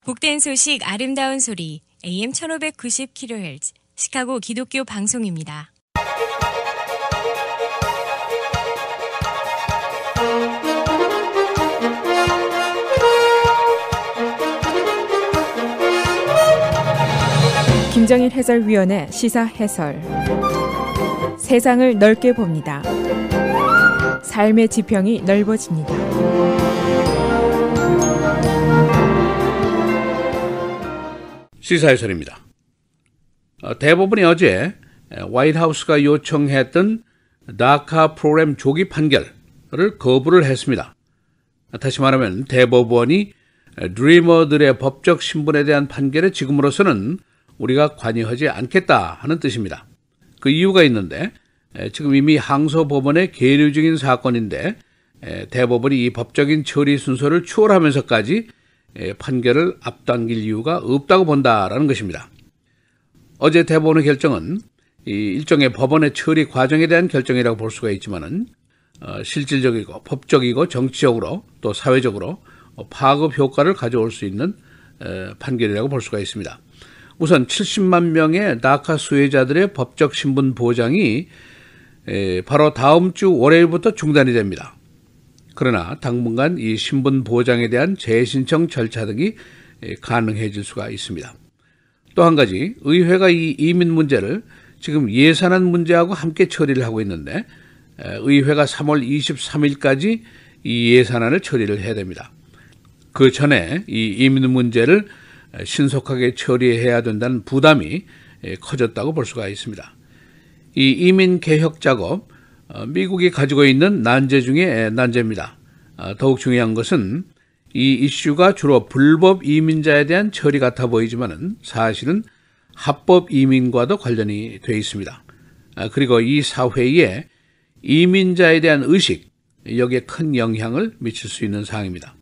복된 소식 아름다운 소리 AM 1590kHz 시카고 기독교 방송입니다. 김정일 해설위원의 시사 해설. 세상을 넓게 봅니다. 삶의 지평이 넓어집니다. 시사 해설입니다. 대법원이 어제 화이트하우스가 요청했던 다카 프로그램 조기 판결을 거부를 했습니다. 다시 말하면 대법원이 드리머들의 법적 신분에 대한 판결에 지금으로서는 우리가 관여하지 않겠다 하는 뜻입니다. 그 이유가 있는데 지금 이미 항소법원에 계류 중인 사건인데 대법원이 이 법적인 처리 순서를 추월하면서까지 판결을 앞당길 이유가 없다고 본다라는 것입니다. 어제 대법원의 결정은 일종의 법원의 처리 과정에 대한 결정이라고 볼 수가 있지만은 실질적이고 법적이고 정치적으로 또 사회적으로 파급 효과를 가져올 수 있는 판결이라고 볼 수가 있습니다. 우선 70만 명의 다카 수혜자들의 법적 신분 보장이 바로 다음 주 월요일부터 중단이 됩니다. 그러나 당분간 이 신분 보장에 대한 재신청 절차 등이 가능해질 수가 있습니다. 또 한 가지, 의회가 이 이민 문제를 지금 예산안 문제하고 함께 처리를 하고 있는데 의회가 3월 23일까지 이 예산안을 처리를 해야 됩니다. 그 전에 이 이민 문제를 신속하게 처리해야 된다는 부담이 커졌다고 볼 수가 있습니다. 이 이민 개혁 작업, 미국이 가지고 있는 난제 중에 난제입니다. 더욱 중요한 것은 이 이슈가 주로 불법 이민자에 대한 처리 같아 보이지만은 사실은 합법 이민과도 관련이 되어 있습니다. 그리고 이 사회에 이민자에 대한 의식, 여기에 큰 영향을 미칠 수 있는 사항입니다.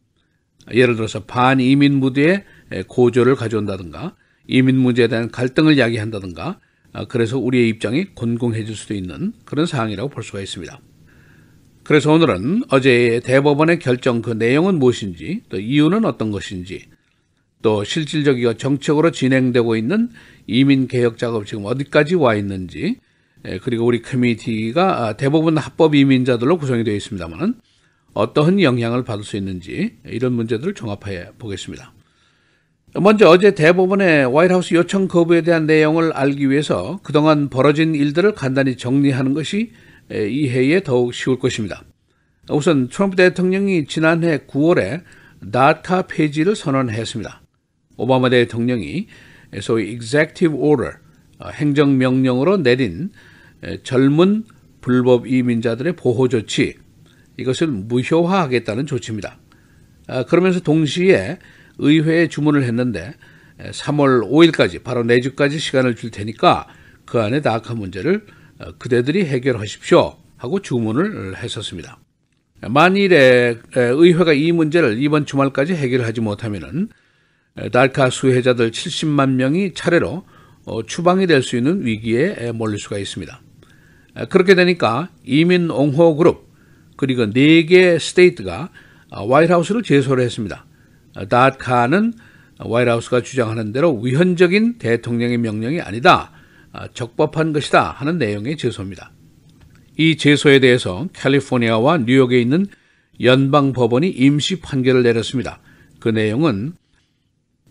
예를 들어서 반이민 무드의 고조를 가져온다든가 이민 문제에 대한 갈등을 야기한다든가 그래서 우리의 입장이 곤궁해질 수도 있는 그런 사항이라고 볼 수가 있습니다. 그래서 오늘은 어제 대법원의 결정 그 내용은 무엇인지 또 이유는 어떤 것인지 또 실질적이고 정책으로 진행되고 있는 이민 개혁 작업 지금 어디까지 와 있는지 그리고 우리 커뮤니티가 대부분 합법 이민자들로 구성이 되어 있습니다만 어떠한 영향을 받을 수 있는지 이런 문제들을 종합해 보겠습니다. 먼저 어제 대법원의 화이트하우스 요청 거부에 대한 내용을 알기 위해서 그동안 벌어진 일들을 간단히 정리하는 것이 이해에 더욱 쉬울 것입니다. 우선 트럼프 대통령이 지난해 9월에 다카 폐지를 선언했습니다. 오바마 대통령이 소위 Executive Order, 행정명령으로 내린 젊은 불법 이민자들의 보호 조치, 이것을 무효화하겠다는 조치입니다. 그러면서 동시에 의회에 주문을 했는데 3월 5일까지 바로 내주까지 시간을 줄 테니까 그 안에 다카 문제를 그대들이 해결하십시오 하고 주문을 했었습니다. 만일에 의회가 이 문제를 이번 주말까지 해결하지 못하면은 다카 수혜자들 70만 명이 차례로 추방이 될 수 있는 위기에 몰릴 수가 있습니다. 그렇게 되니까 이민 옹호 그룹 그리고 4개 스테이트가 화이트하우스를 제소를 했습니다. 다카는 화이트하우스가 주장하는 대로 위헌적인 대통령의 명령이 아니다, 적법한 것이다 하는 내용의 제소입니다. 이 제소에 대해서 캘리포니아와 뉴욕에 있는 연방법원이 임시 판결을 내렸습니다. 그 내용은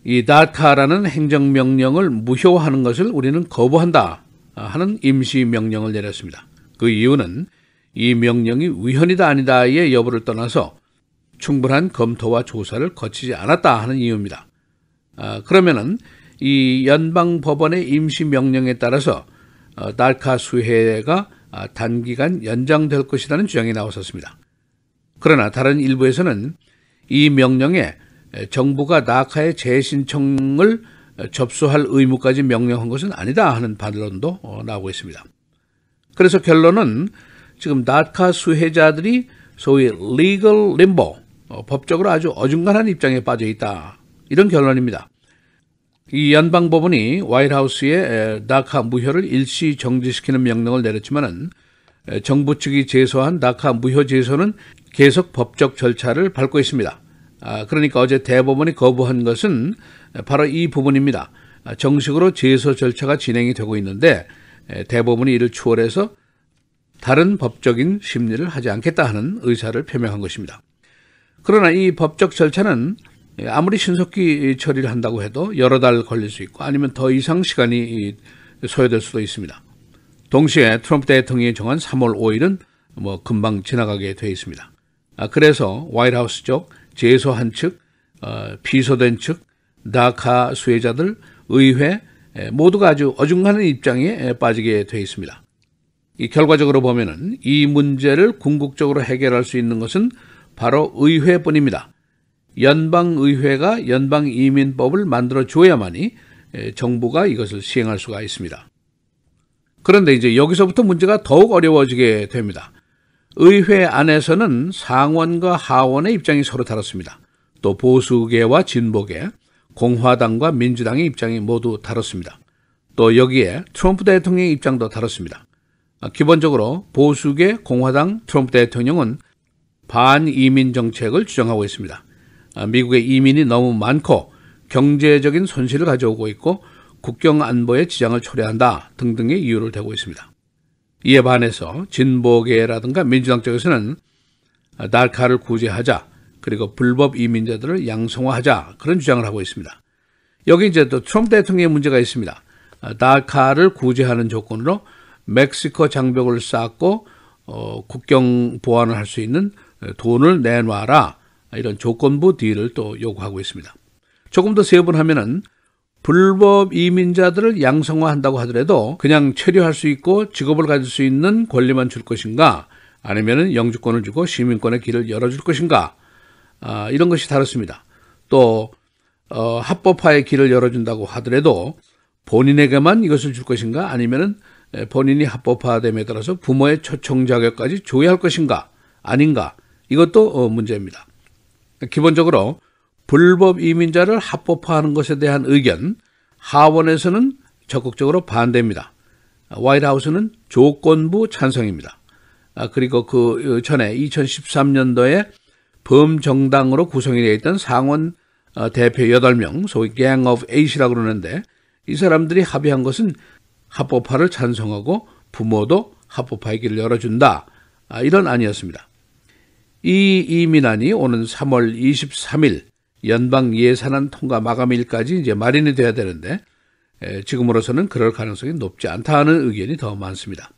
이 다카라는 행정명령을 무효화하는 것을 우리는 거부한다 하는 임시 명령을 내렸습니다. 그 이유는 이 명령이 위헌이다 아니다의 여부를 떠나서 충분한 검토와 조사를 거치지 않았다 하는 이유입니다. 그러면은 이 연방법원의 임시명령에 따라서 다카 수혜가 단기간 연장될 것이라는 주장이 나왔었습니다. 그러나 다른 일부에서는 이 명령에 정부가 다카의 재신청을 접수할 의무까지 명령한 것은 아니다 하는 반론도 나오고 있습니다. 그래서 결론은 지금 다카 수혜자들이 소위 legal limbo, 법적으로 아주 어중간한 입장에 빠져 있다, 이런 결론입니다. 이 연방법원이 화이트하우스에 다카 무효를 일시 정지시키는 명령을 내렸지만은 정부 측이 제소한 다카 무효 제소는 계속 법적 절차를 밟고 있습니다. 그러니까 어제 대법원이 거부한 것은 바로 이 부분입니다. 정식으로 제소 절차가 진행이 되고 있는데 대법원이 이를 추월해서 다른 법적인 심리를 하지 않겠다 하는 의사를 표명한 것입니다. 그러나 이 법적 절차는 아무리 신속히 처리를 한다고 해도 여러 달 걸릴 수 있고 아니면 더 이상 시간이 소요될 수도 있습니다. 동시에 트럼프 대통령이 정한 3월 5일은 금방 지나가게 되어 있습니다. 그래서 화이트하우스 쪽, 제소한 측, 피소된 측, 다카 수혜자들, 의회 모두가 아주 어중간한 입장에 빠지게 되어 있습니다. 이 결과적으로 보면은 이 문제를 궁극적으로 해결할 수 있는 것은 바로 의회뿐입니다. 연방의회가 연방이민법을 만들어 줘야만이 정부가 이것을 시행할 수가 있습니다. 그런데 이제 여기서부터 문제가 더욱 어려워지게 됩니다. 의회 안에서는 상원과 하원의 입장이 서로 다릅니다. 또 보수계와 진보계, 공화당과 민주당의 입장이 모두 다릅니다. 또 여기에 트럼프 대통령의 입장도 다릅니다. 기본적으로 보수계, 공화당, 트럼프 대통령은 반이민 정책을 주장하고 있습니다. 미국의 이민이 너무 많고 경제적인 손실을 가져오고 있고 국경 안보에 지장을 초래한다 등등의 이유를 대고 있습니다. 이에 반해서 진보계라든가 민주당 쪽에서는 다카를 구제하자, 그리고 불법 이민자들을 양성화하자, 그런 주장을 하고 있습니다. 여기 이제 또 트럼프 대통령의 문제가 있습니다. 다카를 구제하는 조건으로 멕시코 장벽을 쌓고 국경 보안을 할 수 있는 돈을 내놔라, 이런 조건부 딜을 또 요구하고 있습니다. 조금 더 세분하면은 불법 이민자들을 양성화한다고 하더라도 그냥 체류할 수 있고 직업을 가질 수 있는 권리만 줄 것인가, 아니면은 영주권을 주고 시민권의 길을 열어줄 것인가, 이런 것이 다릅니다. 또 합법화의 길을 열어준다고 하더라도 본인에게만 이것을 줄 것인가, 아니면은 본인이 합법화됨에 따라서 부모의 초청 자격까지 줘야 할 것인가, 아닌가, 이것도 문제입니다. 기본적으로 불법 이민자를 합법화하는 것에 대한 의견, 하원에서는 적극적으로 반대입니다. 화이트하우스는 조건부 찬성입니다. 그리고 그 전에 2013년도에 범정당으로 구성이 되어 있던 상원 대표 8명, 소위 Gang of Eight이라고 그러는데, 이 사람들이 합의한 것은 합법화를 찬성하고 부모도 합법화의 길을 열어준다, 이런 안이었습니다. 이 이민안이 오는 3월 23일 연방 예산안 통과 마감일까지 이제 마련이 돼야 되는데 지금으로서는 그럴 가능성이 높지 않다는 의견이 더 많습니다.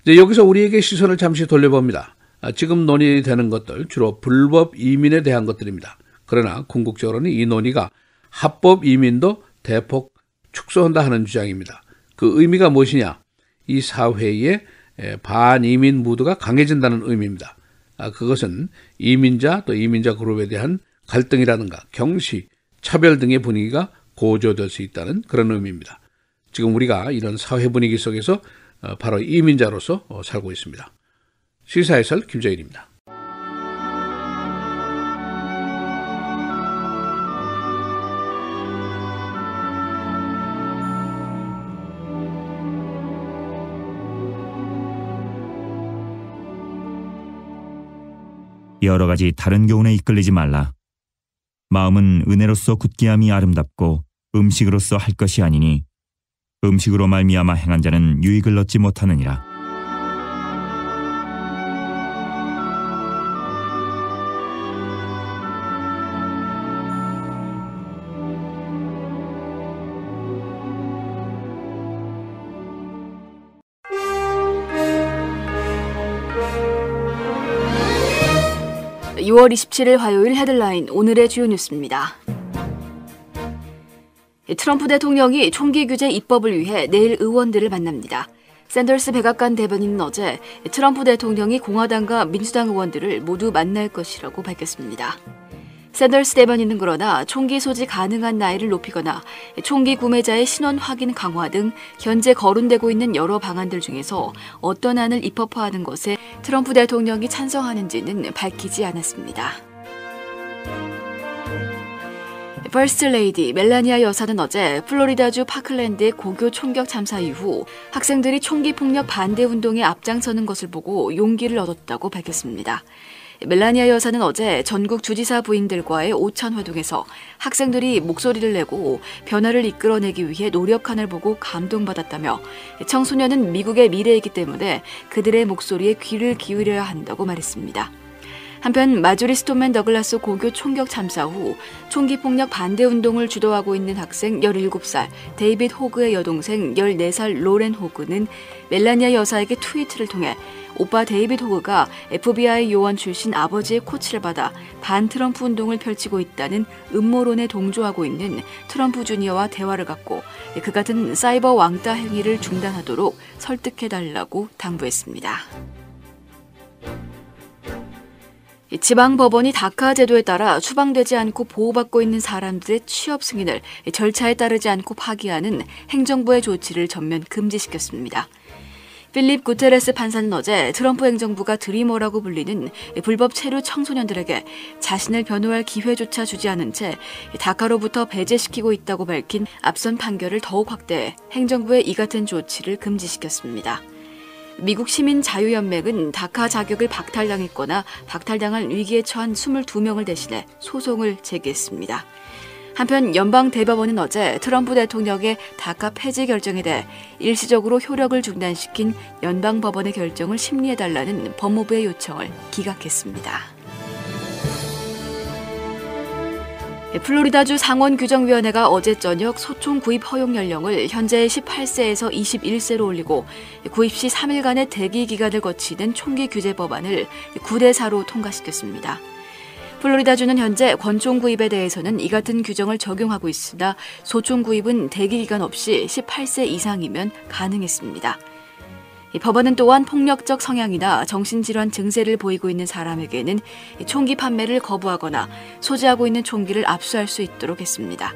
이제 여기서 우리에게 시선을 잠시 돌려봅니다. 지금 논의되는 것들 주로 불법 이민에 대한 것들입니다. 그러나 궁극적으로는 이 논의가 합법 이민도 대폭 축소한다 하는 주장입니다. 그 의미가 무엇이냐? 이 사회에 반이민 무드가 강해진다는 의미입니다. 그것은 이민자 또 이민자 그룹에 대한 갈등이라든가 경시, 차별 등의 분위기가 고조될 수 있다는 그런 의미입니다. 지금 우리가 이런 사회 분위기 속에서 바로 이민자로서 살고 있습니다. 시사해설 김정일입니다. 여러 가지 다른 교훈에 이끌리지 말라. 마음은 은혜로서 굳게함이 아름답고 음식으로서 할 것이 아니니 음식으로 말미암아 행한 자는 유익을 얻지 못하느니라. (6월 27일) 화요일 헤드라인 오늘의 주요 뉴스입니다. 트럼프 대통령이 총기 규제 입법을 위해 내일 의원들을 만납니다. 샌더스 백악관 대변인은 어제 트럼프 대통령이 공화당과 민주당 의원들을 모두 만날 것이라고 밝혔습니다. 샌더스 대변인은 그러나 총기 소지 가능한 나이를 높이거나 총기 구매자의 신원 확인 강화 등 현재 거론되고 있는 여러 방안들 중에서 어떤 안을 입법화하는 것에 트럼프 대통령이 찬성하는지는 밝히지 않았습니다. 퍼스트 레이디 멜라니아 여사는 어제 플로리다주 파클랜드의 고교 총격 참사 이후 학생들이 총기 폭력 반대 운동에 앞장서는 것을 보고 용기를 얻었다고 밝혔습니다. 멜라니아 여사는 어제 전국 주지사 부인들과의 오찬 회동에서 학생들이 목소리를 내고 변화를 이끌어내기 위해 노력하는 보고 감동받았다며 청소년은 미국의 미래이기 때문에 그들의 목소리에 귀를 기울여야 한다고 말했습니다. 한편 마조리 스톤맨 더글라스 고교 총격 참사 후 총기 폭력 반대 운동을 주도하고 있는 학생 17살 데이빗 호그의 여동생 14살 로렌 호그는 멜라니아 여사에게 트위트를 통해 오빠 데이빗 호그가 FBI 요원 출신 아버지의 코치를 받아 반트럼프 운동을 펼치고 있다는 음모론에 동조하고 있는 트럼프 주니어와 대화를 갖고 그 같은 사이버 왕따 행위를 중단하도록 설득해달라고 당부했습니다. 지방법원이 다카 제도에 따라 추방되지 않고 보호받고 있는 사람들의 취업 승인을 절차에 따르지 않고 파기하는 행정부의 조치를 전면 금지시켰습니다. 필립 구테레스 판사는 어제 트럼프 행정부가 드리머라고 불리는 불법 체류 청소년들에게 자신을 변호할 기회조차 주지 않은 채 다카로부터 배제시키고 있다고 밝힌 앞선 판결을 더욱 확대해 행정부의 이 같은 조치를 금지시켰습니다. 미국 시민자유연맹은 다카 자격을 박탈당했거나 박탈당할 위기에 처한 22명을 대신해 소송을 제기했습니다. 한편 연방대법원은 어제 트럼프 대통령의 다카 폐지 결정에 대해 일시적으로 효력을 중단시킨 연방법원의 결정을 심리해달라는 법무부의 요청을 기각했습니다. 플로리다주 상원규정위원회가 어제 저녁 소총 구입 허용 연령을 현재의 18세에서 21세로 올리고 구입 시 3일간의 대기 기간을 거치는 총기 규제 법안을 9대4로 통과시켰습니다. 플로리다주는 현재 권총 구입에 대해서는 이 같은 규정을 적용하고 있으나 소총 구입은 대기 기간 없이 18세 이상이면 가능했습니다. 이 법안은 또한 폭력적 성향이나 정신질환 증세를 보이고 있는 사람에게는 총기 판매를 거부하거나 소지하고 있는 총기를 압수할 수 있도록 했습니다.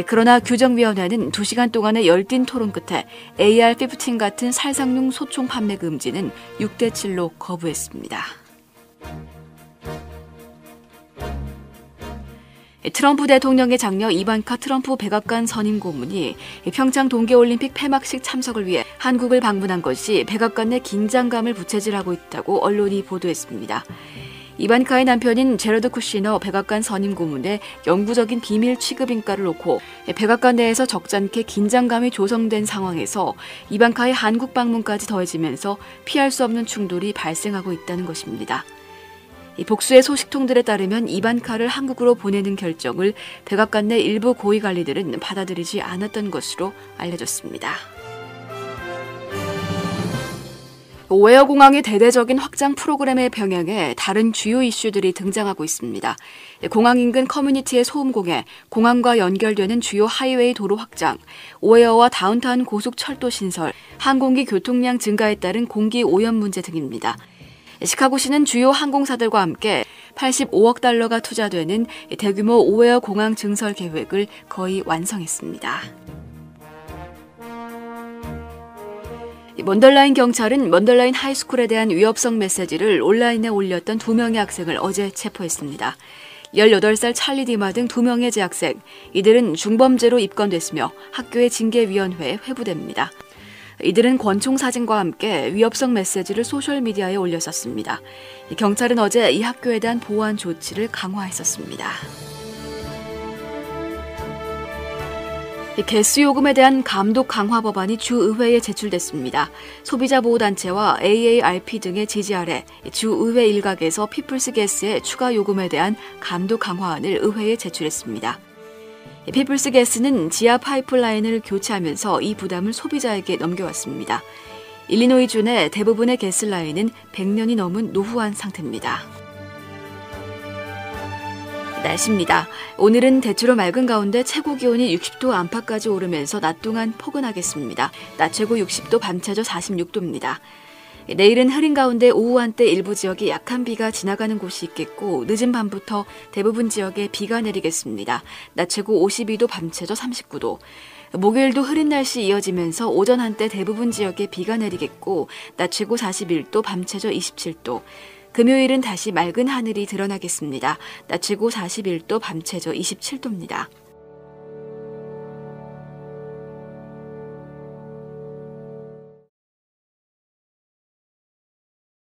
그러나 규정위원회는 2시간 동안의 열띤 토론 끝에 AR-15 같은 살상용 소총 판매 금지는 6대7로 거부했습니다. 트럼프 대통령의 장녀 이반카 트럼프 백악관 선임 고문이 평창 동계올림픽 폐막식 참석을 위해 한국을 방문한 것이 백악관 내 긴장감을 부채질하고 있다고 언론이 보도했습니다. 이반카의 남편인 제러드 쿠시너 백악관 선임 고문의 영구적인 비밀 취급 인가를 놓고 백악관 내에서 적잖게 긴장감이 조성된 상황에서 이반카의 한국 방문까지 더해지면서 피할 수 없는 충돌이 발생하고 있다는 것입니다. 이 복수의 소식통들에 따르면 이반카를 한국으로 보내는 결정을 백악관 내 일부 고위 관리들은 받아들이지 않았던 것으로 알려졌습니다. 오헤어 공항의 대대적인 확장 프로그램의 병행에 다른 주요 이슈들이 등장하고 있습니다. 공항 인근 커뮤니티의 소음 공해, 공항과 연결되는 주요 하이웨이 도로 확장, 오헤어와 다운타운 고속철도 신설, 항공기 교통량 증가에 따른 공기 오염 문제 등입니다. 시카고시는 주요 항공사들과 함께 85억 달러가 투자되는 대규모 오헤어 공항 증설 계획을 거의 완성했습니다. 먼덜라인 경찰은 먼덜라인 하이스쿨에 대한 위협성 메시지를 온라인에 올렸던 2명의 학생을 어제 체포했습니다. 18살 찰리 디마 등 2명의 재학생, 이들은 중범죄로 입건됐으며 학교의 징계위원회에 회부됩니다. 이들은 권총 사진과 함께 위협성 메시지를 소셜미디어에 올렸었습니다. 경찰은 어제 이 학교에 대한 보안 조치를 강화했었습니다. 개수요금에 대한 감독 강화 법안이 주의회에 제출됐습니다. 소비자보호단체와 AARP 등의 지지 아래 주의회 일각에서 피플스게스의 추가 요금에 대한 감독 강화안을 의회에 제출했습니다. 피플스게스는 지하 파이프라인을 교체하면서 이 부담을 소비자에게 넘겨왔습니다. 일리노이주 내 대부분의 가스라인은 100년이 넘은 노후한 상태입니다. 날씨입니다. 오늘은 대체로 맑은 가운데 최고 기온이 60도 안팎까지 오르면서 낮 동안 포근하겠습니다. 낮 최고 60도, 밤 최저 46도입니다. 내일은 흐린 가운데 오후 한때 일부 지역에 약한 비가 지나가는 곳이 있겠고 늦은 밤부터 대부분 지역에 비가 내리겠습니다. 낮 최고 52도, 밤 최저 39도. 목요일도 흐린 날씨 이어지면서 오전 한때 대부분 지역에 비가 내리겠고 낮 최고 41도, 밤 최저 27도. 금요일은 다시 맑은 하늘이 드러나겠습니다. 낮 최고 41도, 밤 최저 27도입니다.